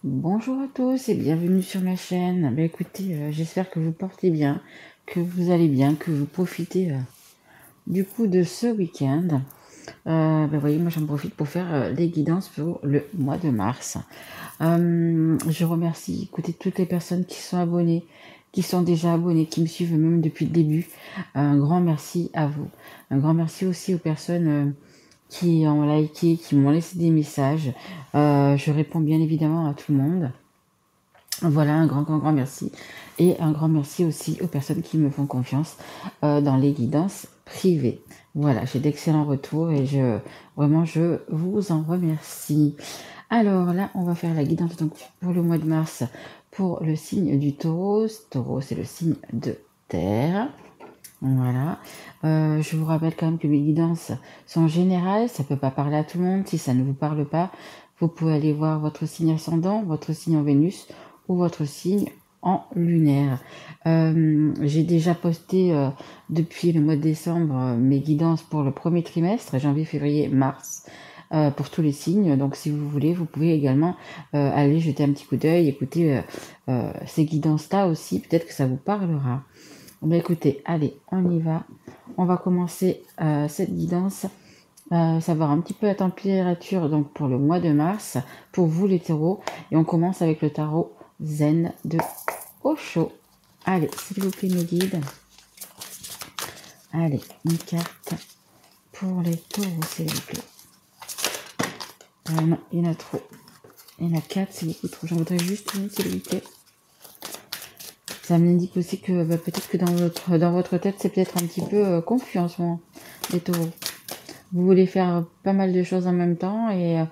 Bonjour à tous et bienvenue sur ma chaîne. Écoutez, j'espère que vous portez bien, que vous allez bien, que vous profitez du coup de ce week-end. Voyez, moi j'en profite pour faire les guidances pour le mois de mars. Je remercie, écoutez, toutes les personnes qui sont abonnées, qui sont déjà abonnées, qui me suivent même depuis le début. Un grand merci à vous. Un grand merci aussi aux personnes qui ont liké, qui m'ont laissé des messages. Je réponds bien évidemment à tout le monde. Voilà, un grand merci. Et un grand merci aussi aux personnes qui me font confiance dans les guidances privées. Voilà, j'ai d'excellents retours et vraiment, je vous en remercie. Alors là, on va faire la guidance donc, pour le mois de mars pour le signe du taureau. Taureau, c'est le signe de terre. Voilà. Je vous rappelle quand même que mes guidances sont générales. Ça ne peut pas parler à tout le monde. Si ça ne vous parle pas, vous pouvez aller voir votre signe ascendant, votre signe en Vénus ou votre signe en lunaire. J'ai déjà posté depuis le mois de décembre mes guidances pour le premier trimestre, janvier, février, mars, pour tous les signes. Donc si vous voulez, vous pouvez également aller jeter un petit coup d'œil, écouter ces guidances-là aussi. Peut-être que ça vous parlera. Écoutez, allez, on y va. On va commencer cette guidance, savoir un petit peu la température donc pour le mois de mars, pour vous les taureaux. Et on commence avec le tarot Zen de Osho. Allez, s'il vous plaît, mes guides. Allez, une carte pour les taureaux, s'il vous plaît. Non, il y en a trop. Il y en a 4, c'est beaucoup trop. J'en voudrais juste une, s'il vous plaît. Ça m'indique aussi que peut-être que dans votre tête, c'est peut-être un petit peu confus en ce moment, les taureaux. Vous voulez faire pas mal de choses en même temps et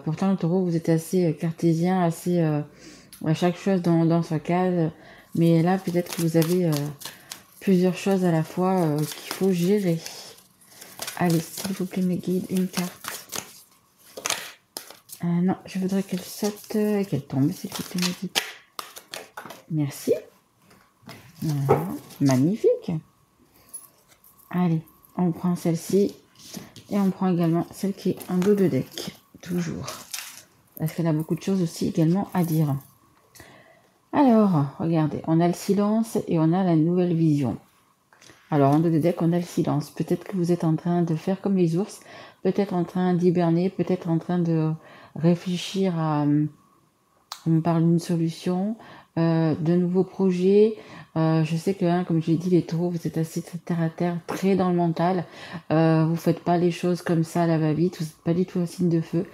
pourtant le taureau, vous êtes assez cartésien, assez à chaque chose dans sa case. Mais là, peut-être que vous avez plusieurs choses à la fois qu'il faut gérer. Allez, s'il vous plaît, mes guides, une carte. Non, je voudrais qu'elle saute et qu'elle tombe, s'il vous plaît, mes guides. Merci. Voilà. Magnifique. Allez, on prend celle-ci et on prend également celle qui est en dos de deck, toujours. Parce qu'elle a beaucoup de choses aussi également à dire. Alors, regardez, on a le silence et on a la nouvelle vision. Alors, en dos de deck, on a le silence. Peut-être que vous êtes en train de faire comme les ours, peut-être en train d'hiberner, peut-être en train de réfléchir à... On me parle d'une solution, de nouveaux projets. Je sais que, hein, comme je l'ai dit, les taureaux, vous êtes assez terre à terre, très dans le mental. Vous faites pas les choses comme ça à la va-vite, vous n'êtes pas du tout un signe de feu.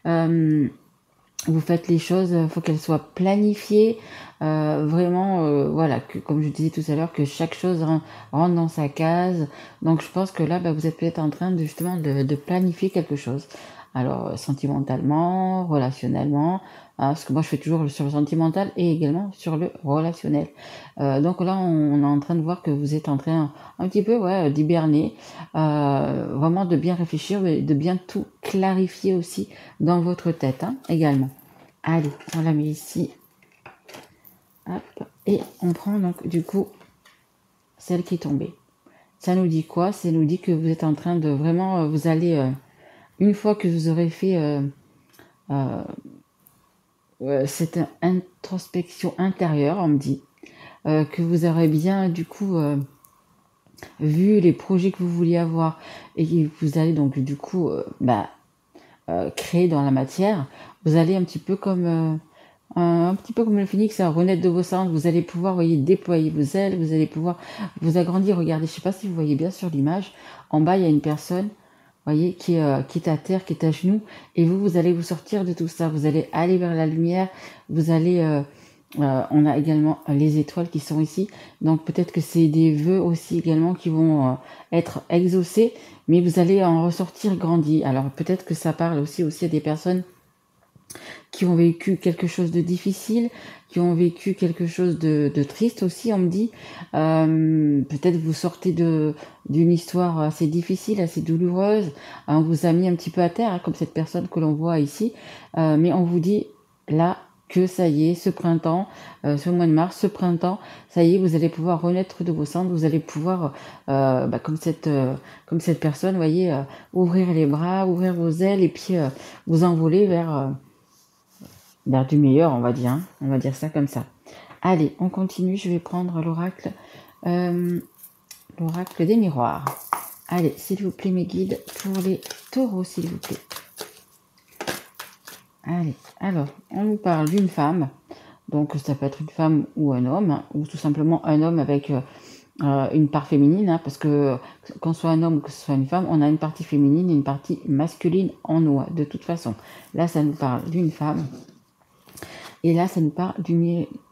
Vous faites les choses, il faut qu'elles soient planifiées, vraiment, voilà, que, comme je disais tout à l'heure, que chaque chose rentre dans sa case. Donc je pense que là, vous êtes peut-être en train de justement de planifier quelque chose. Alors sentimentalement, relationnellement, parce que moi je fais toujours sur le sentimental et également sur le relationnel. Donc là, on est en train de voir que vous êtes en train un petit peu d'hiberner, vraiment de bien réfléchir, mais de bien tout clarifier aussi dans votre tête également. Allez, on la met ici. Hop. Et on prend donc du coup celle qui est tombée. Ça nous dit quoi? Ça nous dit que vous êtes en train de vraiment, vous allez, une fois que vous aurez fait cette introspection intérieure, on me dit, que vous aurez bien du coup vu les projets que vous vouliez avoir et que vous allez donc du coup créer dans la matière, vous allez un petit peu comme un petit peu comme le phénix, renaître de vos cendres. Vous allez pouvoir, voyez, déployer vos ailes, vous allez pouvoir vous agrandir. Regardez, je sais pas si vous voyez bien sur l'image, en bas il y a une personne, voyez, qui est à terre, qui est à genoux, et vous allez vous sortir de tout ça. Vous allez aller vers la lumière. Vous allez on a également les étoiles qui sont ici, donc peut-être que c'est des vœux aussi également qui vont être exaucés, mais vous allez en ressortir grandi. Alors peut-être que ça parle aussi à des personnes qui ont vécu quelque chose de difficile, qui ont vécu quelque chose de triste aussi, on me dit. Peut-être vous sortez d'une histoire assez difficile, assez douloureuse. On vous a mis un petit peu à terre, comme cette personne que l'on voit ici. Mais on vous dit là que ça y est, ce printemps, ce mois de mars, ce printemps, ça y est, vous allez pouvoir renaître de vos cendres, vous allez pouvoir, comme cette personne, vous voyez, ouvrir les bras, ouvrir vos ailes et puis vous envoler vers vers du meilleur, on va dire. Hein. On va dire ça comme ça. Allez, on continue. Je vais prendre l'oracle des miroirs. Allez, s'il vous plaît, mes guides, pour les taureaux, s'il vous plaît. Allez, alors, on nous parle d'une femme. Donc, ça peut être une femme ou un homme, hein, ou tout simplement un homme avec une part féminine, hein, parce que qu'on soit un homme ou que ce soit une femme, on a une partie féminine et une partie masculine en nous, de toute façon. Là, ça nous parle d'une femme. Et là, ça nous parle du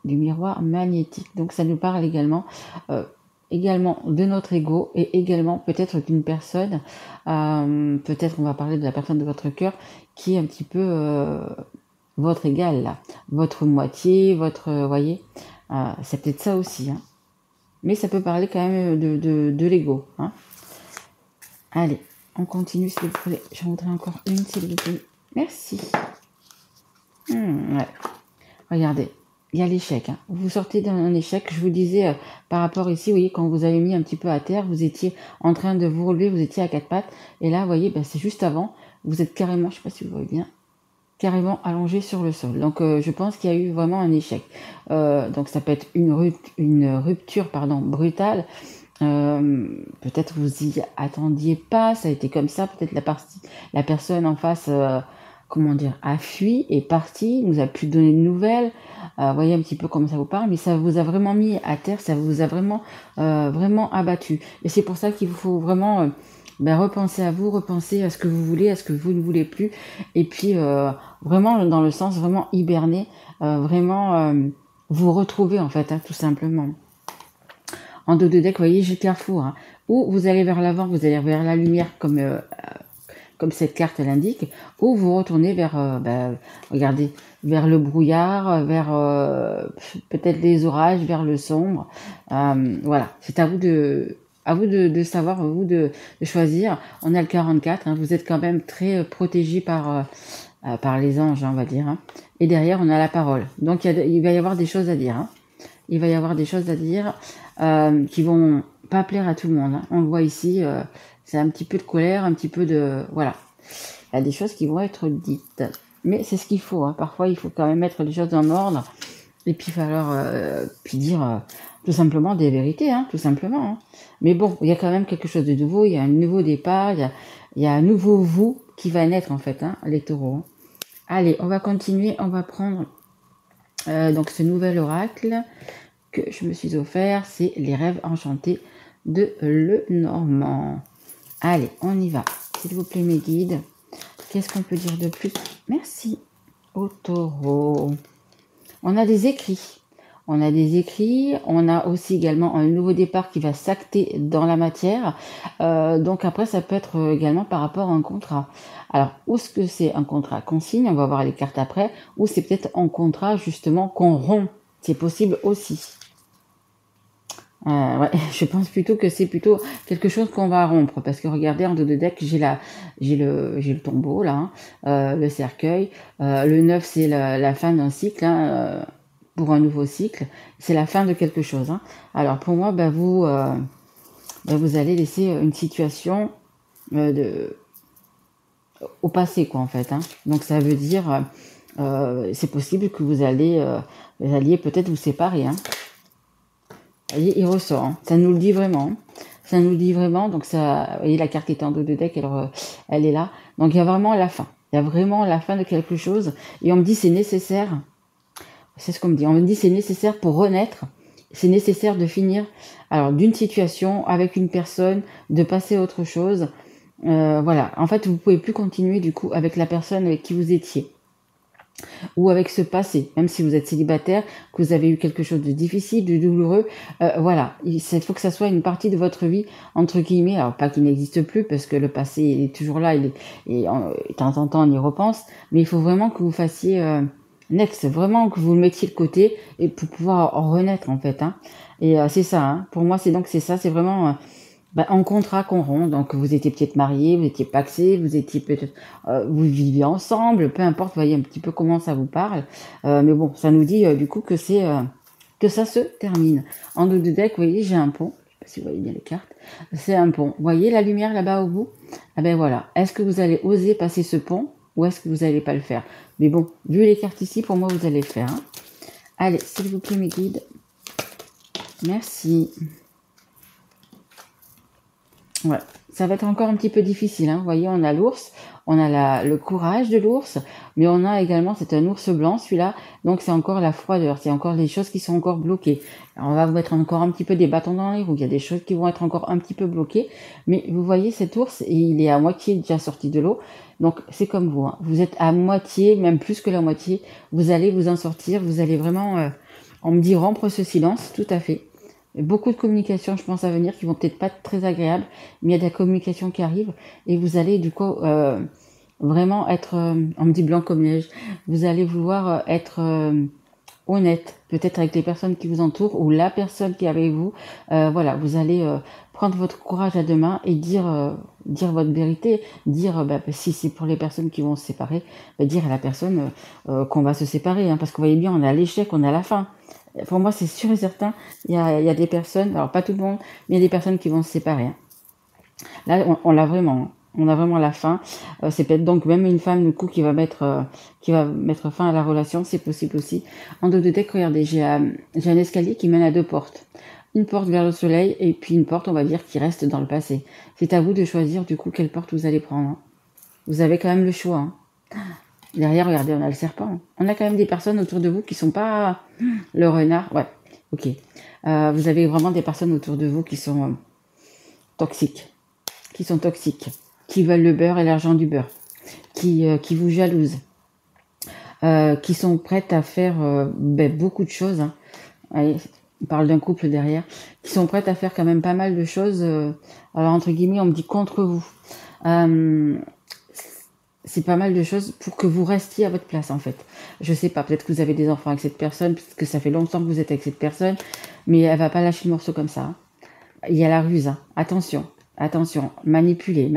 miroir magnétique. Donc, ça nous parle également de notre ego et également peut-être d'une personne, peut-être on va parler de la personne de votre cœur qui est un petit peu votre égal, là, votre moitié, votre, voyez, c'est peut-être ça aussi, hein. Mais ça peut parler quand même de l'ego, hein. Allez, on continue s'il vous plaît. J'en voudrais encore une s'il vous plaît. Merci. Ouais. Regardez, il y a l'échec. Hein. Vous sortez d'un échec. Je vous disais par rapport ici, vous voyez, quand vous avez mis un petit peu à terre, vous étiez en train de vous relever, vous étiez à quatre pattes. Et là, vous voyez, ben, c'est juste avant. Vous êtes carrément, je ne sais pas si vous voyez bien, carrément allongé sur le sol. Donc, je pense qu'il y a eu vraiment un échec. Donc, ça peut être une rupture brutale. Peut-être vous y attendiez pas, ça a été comme ça. Peut-être la personne en face... comment dire, a fui, est parti, nous a plus donné de nouvelles. Voyez un petit peu comment ça vous parle, mais ça vous a vraiment mis à terre, ça vous a vraiment, vraiment abattu. Et c'est pour ça qu'il faut vraiment repenser à vous, repenser à ce que vous voulez, à ce que vous ne voulez plus, et puis vraiment dans le sens vraiment hiberner, vraiment vous retrouver en fait, hein, tout simplement. En dos de deck, vous voyez, j'ai le carrefour, hein, où vous allez vers l'avant, vous allez vers la lumière comme cette carte l'indique, ou vous retournez vers, regardez, vers le brouillard, vers peut-être les orages, vers le sombre. Voilà, c'est à vous de savoir, à vous de choisir. On a le 44, hein, vous êtes quand même très protégé par les anges, hein, on va dire. Hein. Et derrière, on a la parole. Donc, il va y avoir des choses à dire. Hein. Il va y avoir des choses à dire qui vont pas plaire à tout le monde. Hein. On le voit ici, c'est un petit peu de colère, un petit peu de... Voilà. Il y a des choses qui vont être dites. Mais c'est ce qu'il faut. Hein. Parfois, il faut quand même mettre les choses en ordre. Et puis, puis dire tout simplement des vérités, hein, tout simplement. Hein. Mais bon, il y a quand même quelque chose de nouveau. Il y a un nouveau départ. Il y a un nouveau vous qui va naître, en fait, hein, les taureaux. Hein. Allez, on va continuer. On va prendre donc ce nouvel oracle que je me suis offert, c'est les rêves enchantés de Lenormand. Allez, on y va. S'il vous plaît, mes guides. Qu'est-ce qu'on peut dire de plus? Merci. Au taureau. On a des écrits. On a aussi également un nouveau départ qui va s'acter dans la matière. Donc après, ça peut être également par rapport à un contrat. Alors, où est-ce que c'est un contrat qu'on signe? On va voir les cartes après. Ou c'est peut-être un contrat justement qu'on rompt. C'est possible aussi. Ouais, je pense plutôt que c'est plutôt quelque chose qu'on va rompre parce que regardez en dos de deck j'ai le tombeau là, hein, le cercueil, le 9 c'est la fin d'un cycle, hein, pour un nouveau cycle, c'est la fin de quelque chose. Hein. Alors pour moi, vous allez laisser une situation au passé quoi en fait. Hein. Donc ça veut dire c'est possible que vous alliez peut-être vous séparer. Hein. Il ressort, hein. Ça nous le dit vraiment. Ça nous le dit vraiment. Donc ça, vous voyez, la carte est en dos de deck, elle est là. Donc il y a vraiment la fin. Il y a vraiment la fin de quelque chose. Et on me dit c'est nécessaire. C'est ce qu'on me dit. On me dit c'est nécessaire pour renaître. C'est nécessaire de finir alors d'une situation avec une personne, de passer à autre chose. Voilà. En fait, vous pouvez plus continuer du coup avec la personne avec qui vous étiez. Ou avec ce passé, même si vous êtes célibataire, que vous avez eu quelque chose de difficile, de douloureux, voilà, il faut que ça soit une partie de votre vie, entre guillemets, alors pas qu'il n'existe plus, parce que le passé il est toujours là, et de temps en temps on y repense, mais il faut vraiment que vous fassiez next, vraiment que vous le mettiez de côté, et pour pouvoir en renaître en fait, hein. Et c'est ça, hein. Pour moi c'est ça, c'est vraiment... un contrat qu'on rompt, donc vous étiez peut-être mariés, vous étiez paxés, vous étiez peut-être, vous viviez ensemble, peu importe, vous voyez un petit peu comment ça vous parle, mais bon, ça nous dit du coup que c'est que ça se termine. En dos de deck, vous voyez, j'ai un pont, je sais pas si vous voyez bien les cartes, c'est un pont. Vous voyez la lumière là-bas au bout? Ah ben voilà, est-ce que vous allez oser passer ce pont? ou est-ce que vous n'allez pas le faire? Mais bon, vu les cartes ici, pour moi, vous allez le faire. Hein. Allez, s'il vous plaît, mes guides. Merci. Ouais, ça va être encore un petit peu difficile. Hein. Vous voyez, on a l'ours, on a le courage de l'ours, mais on a également, c'est un ours blanc celui-là, donc c'est encore la froideur, c'est encore des choses qui sont encore bloquées. Alors, on va vous mettre encore un petit peu des bâtons dans les roues, il y a des choses qui vont être encore un petit peu bloquées, mais vous voyez cet ours, il est à moitié déjà sorti de l'eau, donc c'est comme vous, hein. Vous êtes à moitié, même plus que la moitié, vous allez vous en sortir, vous allez vraiment, on me dit rompre ce silence, tout à fait. Beaucoup de communications, je pense, à venir qui vont peut-être pas être très agréables, mais il y a de la communication qui arrive et vous allez du coup vraiment être, on me dit blanc comme neige, vous allez vouloir être honnête, peut-être avec les personnes qui vous entourent ou la personne qui est avec vous. Voilà, vous allez prendre votre courage à deux mains et dire votre vérité, dire si c'est pour les personnes qui vont se séparer, dire à la personne qu'on va se séparer, hein, parce que vous voyez bien, on a l'échec, on a la fin. Pour moi, c'est sûr et certain, il y a des personnes, alors pas tout le monde, mais il y a des personnes qui vont se séparer. Hein. Là, on l'a vraiment, hein. On a vraiment la fin. C'est peut-être donc même une femme du coup qui va mettre fin à la relation, c'est possible aussi. En dos de deck, regardez, j'ai un escalier qui mène à deux portes. Une porte vers le soleil et puis une porte, on va dire, qui reste dans le passé. C'est à vous de choisir du coup quelle porte vous allez prendre. Hein. Vous avez quand même le choix. Hein. Derrière, regardez, on a le serpent. On a quand même des personnes autour de vous qui sont pas le renard. Ouais, ok. Vous avez vraiment des personnes autour de vous qui sont toxiques. Qui veulent le beurre et l'argent du beurre. Qui vous jalousent. Qui sont prêtes à faire beaucoup de choses. Hein. Allez, on parle d'un couple derrière. Qui sont prêtes à faire quand même pas mal de choses. Alors, entre guillemets, on me dit contre vous. C'est pas mal de choses pour que vous restiez à votre place en fait. Je sais pas, peut-être que vous avez des enfants avec cette personne, peut-être que ça fait longtemps que vous êtes avec cette personne, mais elle va pas lâcher le morceau comme ça. Hein. Il y a la ruse, hein. Attention, manipuler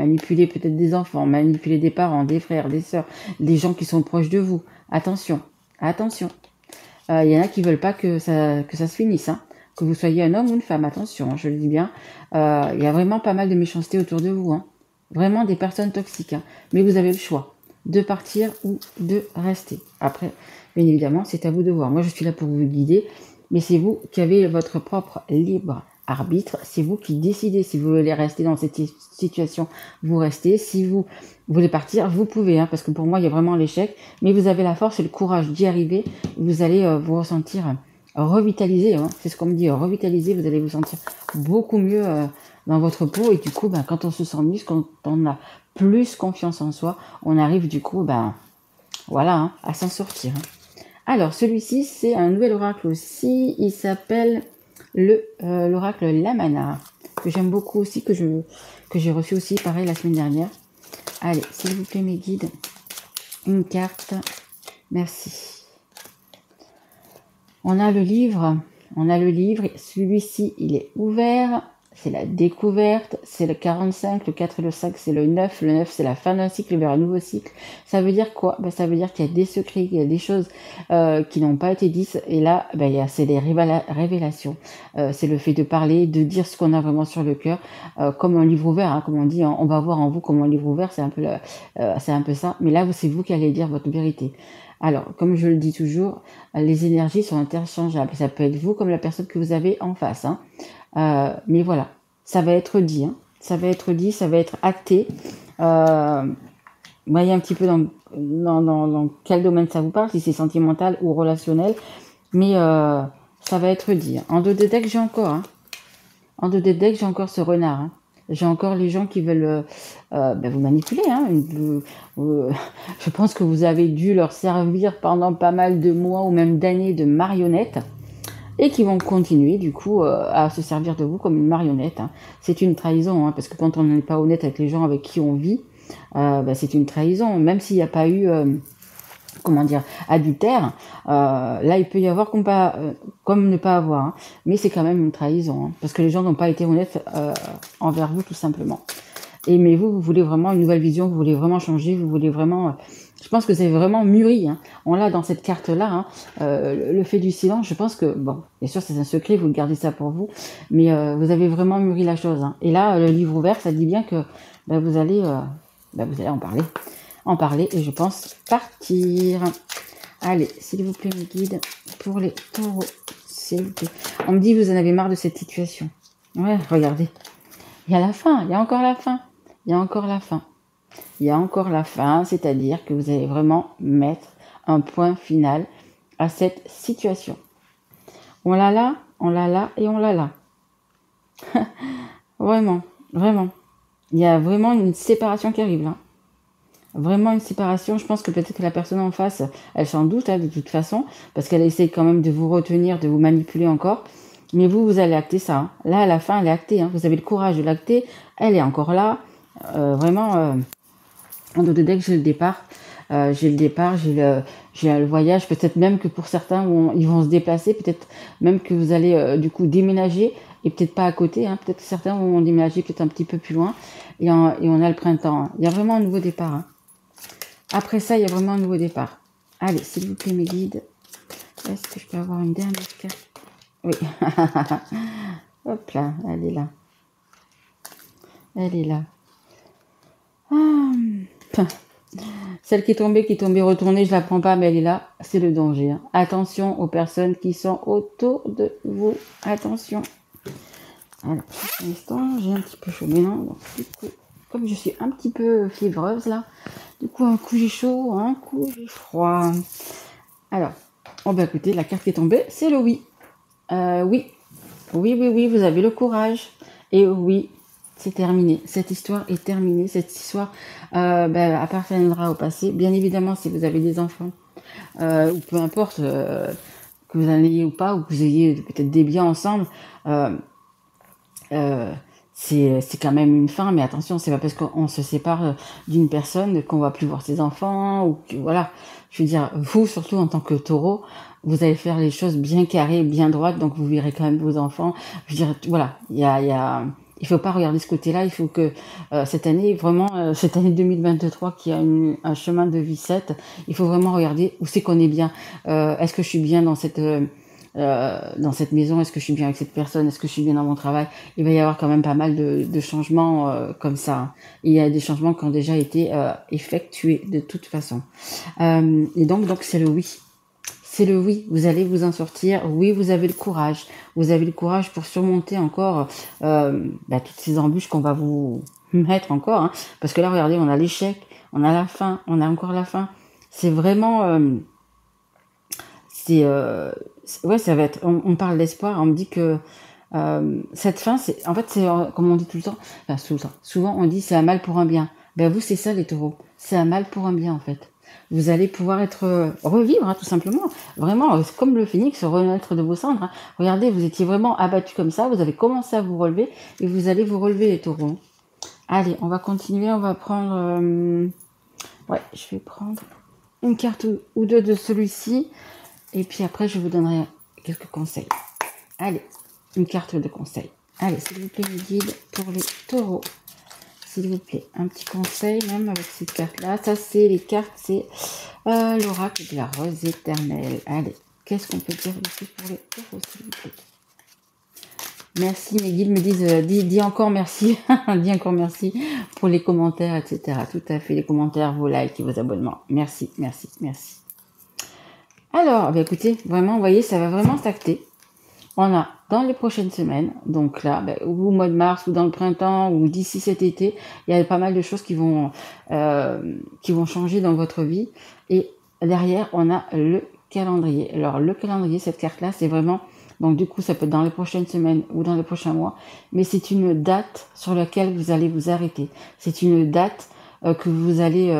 peut-être des enfants, manipuler des parents, des frères, des sœurs, des gens qui sont proches de vous. Attention. Il y en a qui veulent pas que ça se finisse, hein. Que vous soyez un homme ou une femme, attention, hein, je le dis bien. Il y a vraiment pas mal de méchanceté autour de vous, hein. Vraiment des personnes toxiques. Hein. Mais vous avez le choix de partir ou de rester. Après, bien évidemment, c'est à vous de voir. Moi, je suis là pour vous guider. Mais c'est vous qui avez votre propre libre arbitre. C'est vous qui décidez si vous voulez rester dans cette situation. Vous restez. Si vous voulez partir, vous pouvez. Hein, parce que pour moi, il y a vraiment l'échec. Mais vous avez la force et le courage d'y arriver. Vous allez vous ressentir revitalisé. Hein, c'est ce qu'on me dit. Revitalisé, vous allez vous sentir beaucoup mieux dans votre peau et du coup quand on se sent mieux, quand on a plus confiance en soi, on arrive du coup voilà hein, à s'en sortir. Hein. Alors celui-ci c'est un nouvel oracle aussi, il s'appelle l'oracle Lamana, que j'aime beaucoup aussi, que j'ai reçu aussi pareil la semaine dernière. Allez, s'il vous plaît mes guides, une carte, merci. On a le livre, celui-ci il est ouvert. C'est la découverte, c'est le 45, le 4 et le 5, c'est le 9. Le 9, c'est la fin d'un cycle vers un nouveau cycle. Ça veut dire quoi? Ça veut dire qu'il y a des secrets, il y a des choses qui n'ont pas été dites. Et là, c'est des révélations. C'est le fait de parler, de dire ce qu'on a vraiment sur le cœur, comme un livre ouvert, hein, comme on dit. Hein, on va voir en vous comme un livre ouvert, c'est un peu ça. Mais là, c'est vous qui allez dire votre vérité. Alors, comme je le dis toujours, les énergies sont interchangeables. Ça peut être vous comme la personne que vous avez en face. Hein. Mais voilà, ça va être dit, hein. Ça va être acté. Voyez un petit peu dans quel domaine ça vous parle, si c'est sentimental ou relationnel. Mais ça va être dit. Hein. En dos de deck, j'ai encore. Hein. En dos de deck, j'ai encore ce renard. Hein. J'ai encore les gens qui veulent vous manipuler. Hein. Je pense que vous avez dû leur servir pendant pas mal de mois ou même d'années de marionnettes. Et qui vont continuer du coup à se servir de vous comme une marionnette. Hein. C'est une trahison, hein, parce que quand on n'est pas honnête avec les gens avec qui on vit, c'est une trahison. Même s'il n'y a pas eu, adultère, là il peut y avoir comme ne pas avoir. Hein. Mais c'est quand même une trahison, hein, parce que les gens n'ont pas été honnêtes envers vous tout simplement. Mais vous voulez vraiment une nouvelle vision, vous voulez vraiment changer, vous voulez vraiment... je pense que c'est vraiment mûri. Hein. On l'a dans cette carte-là. Hein. Le fait du silence, je pense que... Bon, bien sûr, c'est un secret, vous gardez ça pour vous. Mais vous avez vraiment mûri la chose. Hein. Et là, le livre ouvert, ça dit bien que vous allez en parler. en parler et je pense partir. Allez, s'il vous plaît, mes guides, pour les taureaux, s'il vous plaît. On me dit que vous en avez marre de cette situation. Ouais, regardez. Il y a la fin, il y a encore la fin. Il y a encore la fin. Il y a encore la fin, c'est-à-dire que vous allez vraiment mettre un point final à cette situation. On l'a là et on l'a là. Vraiment, vraiment. Il y a vraiment une séparation qui arrive là. Vraiment une séparation. Je pense que peut-être que la personne en face, elle s'en doute de toute façon, parce qu'elle essaie quand même de vous retenir, de vous manipuler encore. Mais vous allez acter ça. Hein. Là, à la fin, elle est actée. Hein. Vous avez le courage de l'acter. Elle est encore là. Vraiment, en dos de deck, j'ai le départ. J'ai le voyage. Peut-être même que pour certains, ils vont se déplacer. Peut-être même que vous allez du coup déménager. Et peut-être pas à côté. Hein. Peut-être que certains vont déménager peut-être un petit peu plus loin. Et on a le printemps. Hein. Il y a vraiment un nouveau départ. Hein. Après ça, il y a vraiment un nouveau départ. Allez, s'il vous plaît, mes guides. Est-ce que je peux avoir une dernière carte? Oui. Hop là, elle est là. Elle est là. Ah. Celle qui est tombée, retournée, je la prends pas, mais elle est là. C'est le danger. Hein. Attention aux personnes qui sont autour de vous. Attention. Alors, pour l'instant, j'ai un petit peu chaud. Mais non, donc, du coup, comme je suis un petit peu fiévreuse là, du coup, un coup j'ai chaud, un coup j'ai froid. Alors, oh bah écoutez, la carte qui est tombée, c'est le oui. Oui. Oui, vous avez le courage. Et oui, c'est terminé. Cette histoire est terminée. Cette histoire appartiendra au passé. Bien évidemment, si vous avez des enfants, ou peu importe, que vous en ayez ou pas, ou que vous ayez peut-être des biens ensemble, c'est quand même une fin, mais attention, c'est pas parce qu'on se sépare d'une personne qu'on va plus voir ses enfants, ou que, voilà. Je veux dire, vous, surtout en tant que taureau, vous allez faire les choses bien carrées, bien droites, donc vous verrez quand même vos enfants. Je veux dire, voilà, il faut pas regarder ce côté-là, il faut que cette année, vraiment, cette année 2023 qui a un chemin de vie 7, il faut vraiment regarder où c'est qu'on est bien. Est-ce que je suis bien dans cette maison, est-ce que je suis bien avec cette personne, est-ce que je suis bien dans mon travail. Il va y avoir quand même pas mal de changements comme ça. Hein. Il y a des changements qui ont déjà été effectués de toute façon. Et donc c'est le oui. C'est le oui, vous allez vous en sortir. Oui, vous avez le courage. Vous avez le courage pour surmonter encore toutes ces embûches qu'on va vous mettre encore. Hein. Parce que là, regardez, on a l'échec, on a la fin, on a encore la fin. C'est vraiment... ouais, ça va être. On parle d'espoir. On me dit que cette fin, c'est comme on dit tout le temps. Enfin, souvent, on dit c'est un mal pour un bien. Ben vous, c'est ça les taureaux. C'est un mal pour un bien en fait. Vous allez pouvoir revivre, hein, tout simplement. Vraiment, comme le phénix, renaître de vos cendres. Hein. Regardez, vous étiez vraiment abattu comme ça. Vous avez commencé à vous relever et vous allez vous relever les taureaux. Allez, on va continuer. On va prendre. Ouais, je vais prendre une carte ou deux de celui-ci. Et puis après, je vous donnerai quelques conseils. Allez, une carte de conseil. Allez, s'il vous plaît, mes guides, pour les taureaux. S'il vous plaît, un petit conseil, même avec cette carte-là. Ça, c'est les cartes, c'est l'oracle de la rose éternelle. Allez, qu'est-ce qu'on peut dire ici pour les taureaux, s'il vous plaît? Merci, mes guides me disent, dis encore merci. Dis encore merci pour les commentaires, etc. Tout à fait, les commentaires, vos likes et vos abonnements. Merci. Alors, écoutez, vraiment, vous voyez, ça va vraiment s'acter. On a dans les prochaines semaines, donc là, ou au mois de mars, ou dans le printemps, ou d'ici cet été, il y a pas mal de choses qui vont changer dans votre vie. Et derrière, on a le calendrier. Alors, le calendrier, cette carte-là, c'est vraiment... Donc, du coup, ça peut être dans les prochaines semaines ou dans les prochains mois. Mais c'est une date sur laquelle vous allez vous arrêter. C'est une date que vous allez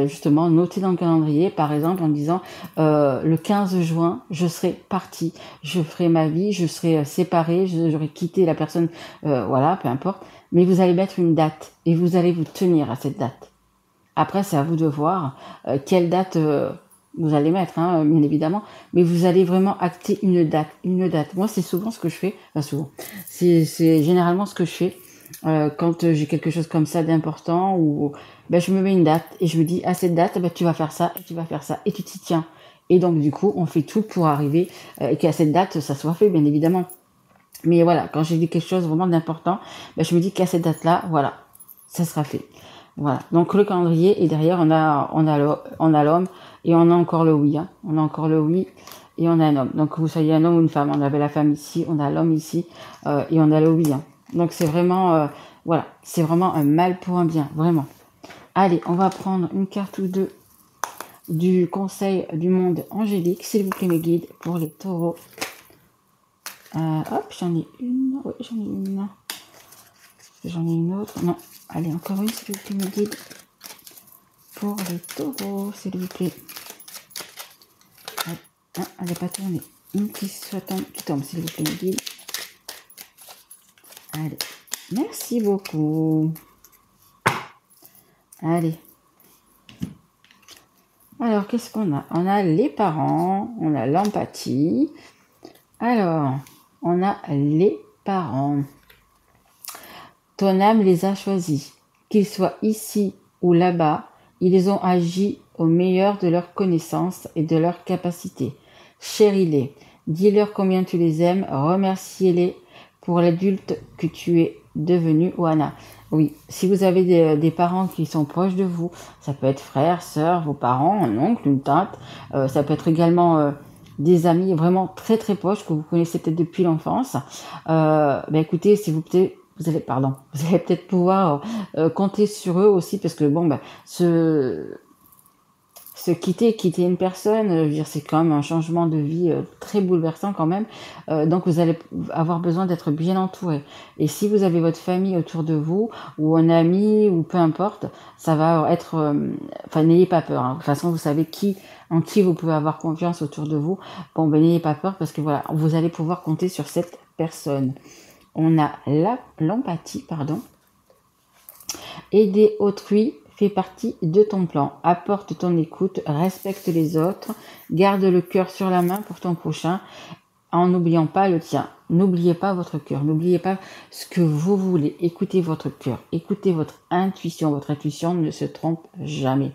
justement noter dans le calendrier, par exemple en disant le 15 juin, je serai partie, je ferai ma vie, je serai séparée, j'aurai quitté la personne, voilà, peu importe. Mais vous allez mettre une date et vous allez vous tenir à cette date. Après, c'est à vous de voir quelle date vous allez mettre, hein, bien évidemment, mais vous allez vraiment acter une date. Moi, c'est souvent ce que je fais, c'est généralement ce que je fais quand j'ai quelque chose comme ça d'important, ou je me mets une date et je me dis à cette date, tu vas faire ça, et tu vas faire ça, et tu t'y tiens. Et donc, du coup, on fait tout pour arriver et qu'à cette date, ça soit fait, bien évidemment. Mais voilà, quand j'ai dit quelque chose vraiment d'important, je me dis qu'à cette date-là, voilà, ça sera fait. Voilà, donc le calendrier, et derrière on a l'homme, et on a encore le oui, hein. On a encore le oui, et on a un homme. Donc que vous soyez un homme ou une femme, on avait la femme ici, on a l'homme ici, et on a le oui, hein. Donc c'est vraiment, voilà, c'est vraiment un mal pour un bien, vraiment. Allez, on va prendre une carte ou deux du conseil du monde angélique, s'il vous plaît mes guides, pour les taureaux. Hop, j'en ai une, oui, j'en ai une. J'en ai une autre, non. Allez, encore une, s'il vous plaît mes guides, pour les taureaux, s'il vous plaît. Ah, elle n'est pas tournée. Une qui tombe, s'il vous plaît mes guides. Allez, merci beaucoup. Allez. Alors, qu'est-ce qu'on a? On a les parents, on a l'empathie. Alors, on a les parents. Ton âme les a choisis. Qu'ils soient ici ou là-bas, ils ont agi au meilleur de leur connaissance et de leur capacité. Chéris-les, dis-leur combien tu les aimes, remercie-les pour l'adulte que tu es devenu, Oana. Oui, si vous avez des parents qui sont proches de vous, ça peut être frères, sœurs, vos parents, un oncle, une tante, ça peut être également des amis vraiment très très proches que vous connaissez peut-être depuis l'enfance. Écoutez, s'il vous plaît, vous allez peut-être pouvoir compter sur eux aussi, parce que bon, quitter une personne, je veux dire, c'est quand même un changement de vie très bouleversant quand même. Donc vous allez avoir besoin d'être bien entouré. Et si vous avez votre famille autour de vous, ou un ami, ou peu importe, ça va être... n'ayez pas peur. Hein. De toute façon, vous savez en qui vous pouvez avoir confiance autour de vous. Bon, n'ayez pas peur, parce que voilà, vous allez pouvoir compter sur cette personne. On a l'empathie, pardon. Aider autrui fait partie de ton plan. Apporte ton écoute, respecte les autres, garde le cœur sur la main pour ton prochain, en n'oubliant pas le tien. N'oubliez pas votre cœur, n'oubliez pas ce que vous voulez. Écoutez votre cœur, écoutez votre intuition. Votre intuition ne se trompe jamais.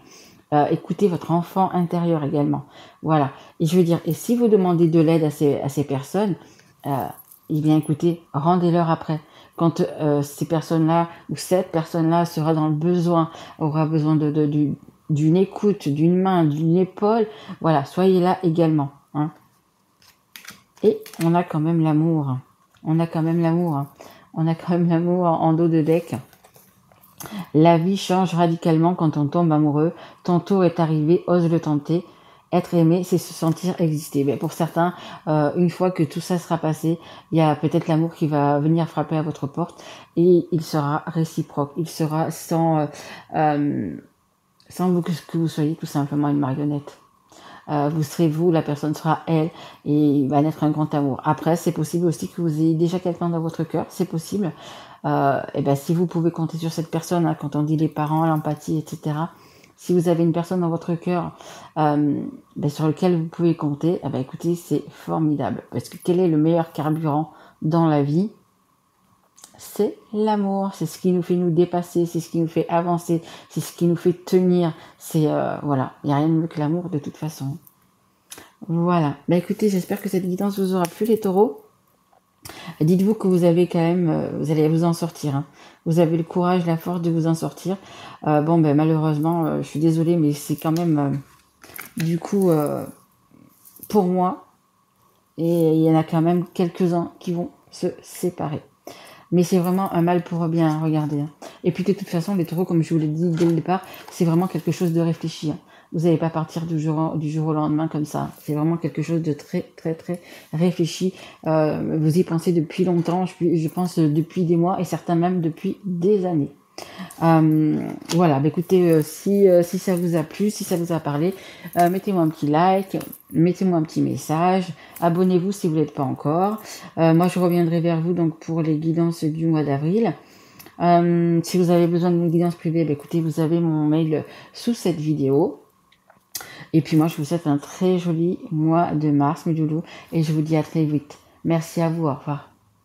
Écoutez votre enfant intérieur également. Voilà. Et je veux dire, et si vous demandez de l'aide à ces personnes, eh bien écoutez, rendez-leur après. Quand ces personnes-là, ou cette personne-là sera dans le besoin, aura besoin d'une écoute, d'une main, d'une épaule, voilà, soyez là également. Hein. Et on a quand même l'amour. On a quand même l'amour. Hein. On a quand même l'amour en dos de deck. La vie change radicalement quand on tombe amoureux. Ton tour est arrivé, ose le tenter. Être aimé, c'est se sentir exister. Mais pour certains, une fois que tout ça sera passé, il y a peut-être l'amour qui va venir frapper à votre porte, et il sera réciproque. Il sera sans que vous soyez tout simplement une marionnette. Vous serez vous, la personne sera elle, et il va naître un grand amour. Après, c'est possible aussi que vous ayez déjà quelqu'un dans votre cœur, c'est possible. Si vous pouvez compter sur cette personne, hein, quand on dit les parents, l'empathie, etc., si vous avez une personne dans votre cœur sur lequel vous pouvez compter, écoutez, c'est formidable. Parce que quel est le meilleur carburant dans la vie? C'est l'amour. C'est ce qui nous fait nous dépasser, c'est ce qui nous fait avancer, c'est ce qui nous fait tenir. C'est voilà, il n'y a rien de mieux que l'amour de toute façon. Voilà. Écoutez, j'espère que cette guidance vous aura plu, les taureaux. Dites-vous que vous avez quand même, vous allez vous en sortir. Hein. Vous avez le courage, la force de vous en sortir. Malheureusement, je suis désolée, mais c'est quand même, du coup, pour moi, et il y en a quand même quelques-uns qui vont se séparer. Mais c'est vraiment un mal pour bien, regardez. Hein. Et puis de toute façon, les taureaux, comme je vous l'ai dit dès le départ, c'est vraiment quelque chose de réfléchi. Hein. Vous n'allez pas partir du jour au lendemain comme ça. C'est vraiment quelque chose de très, très, très réfléchi. Vous y pensez depuis longtemps, je pense depuis des mois, et certains même depuis des années. Voilà, écoutez, si ça vous a plu, si ça vous a parlé, mettez-moi un petit like, mettez-moi un petit message, abonnez-vous si vous ne l'êtes pas encore. Moi, je reviendrai vers vous donc pour les guidances du mois d'avril. Si vous avez besoin d'une guidance privée, écoutez, vous avez mon mail sous cette vidéo. Et puis moi, je vous souhaite un très joli mois de mars, mes loulous, et je vous dis à très vite. Merci à vous, au revoir.